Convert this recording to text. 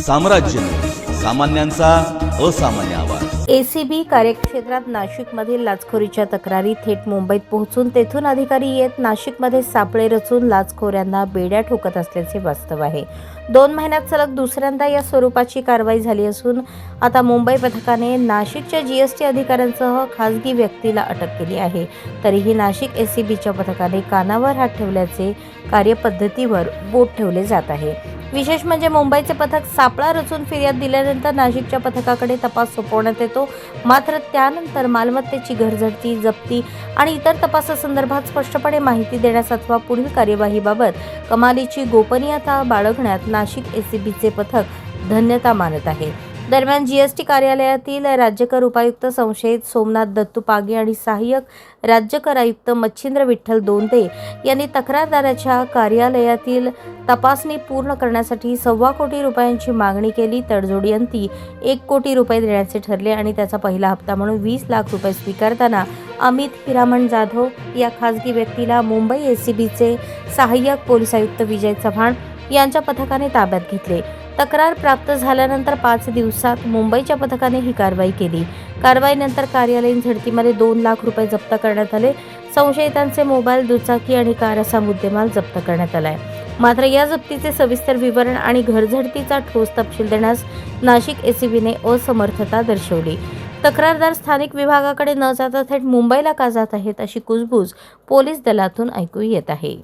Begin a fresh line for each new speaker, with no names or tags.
साम्राज्य न्यूज, सामान्यांचा असामान्य आवाज।
एसीबी कार्यक्षेत्रात नाशिकमधील लाचखोरीच्या तक्रारी थेट मुंबईत पोहोचून तेथून अधिकारी येत नाशिकमध्ये सापळे रचून लाचखोऱ्यांना बेड्या ठोकत असल्याचे वास्तव आहे। 2 महिन्यात सलग दुसऱ्यांदा या स्वरूपाची कारवाई झाली असून आता मुंबई पथकाने नाशिकच्या जीएसटी अधिकाऱ्यांसह खासगी व्यक्तीला अटक केली आहे। तरीही नाशिक एसीबीच्या पथकाने कानावर हात ठेवल्याचे कार्यपद्धतीवर बोट ठेवले जात आहे। विशेष म्हणजे मुंबईचे पथक सापळा रचून फिर्याद दिल्यानंतर नाशिकच्या पथकाकडे तपास सोपवण्यात येतो, मात्र त्यानंतर मालमत्तेची घरझडती, जप्ती आणि इतर तपासासंदर्भात स्पष्टपणे माहिती देण्यास अथवा पुढील कार्यवाहीबाबत कमालीची गोपनीयता बाळगण्यात नाशिक एसीबीचे पथक धन्यता मानत आहे। दरम्यान जीएसटी कार्यालयातील राज्यकर उपायुक्त संशयित सोमनाथ दत्तू पागे आणि सहाय्यक राज्यकर आयुक्त मच्छिंद्र विठ्ठल दोंदे यांनी तक्रारदाराच्या कार्यालयातील तपासणी पूर्ण करण्यासाठी 1.25 कोटी रुपयांची मागणी केली। तडजोडी अंती 1 कोटी रुपये देण्याचे ठरले आणि त्याचा पहिला हप्ता म्हणून 20 लाख रुपये स्वीकारताना अमित हिरामण जाधव या खासगी व्यक्तीला मुंबई एसीबीचे सहाय्यक पोलीस आयुक्त विजय चव्हाण यांच्या पथकाने ताब्यात घेतले। तक्रार प्राप्त झाल्यानंतर 5 दिवसात मुंबईच्या पथकाने ही कारवाई केली। कारवाईनंतर कार्यालयीन झडतीमध्ये 2 लाख रुपये जप्त करण्यात आले। संशयितांचे मोबाईल, दुचाकी आणि कार असा मुद्देमाल जप्त करण्यात आलाय। मात्र या जप्तीचे सविस्तर विवरण आणि घरझडतीचा ठोस तपशील देण्यास नाशिक एसीबीने असमर्थता दर्शवली। तक्रारदार स्थानिक विभागाकडे न जाता थेट मुंबईला का जात आहेत अशी कुजबूज पोलीस दलातून ऐकू येत आहे।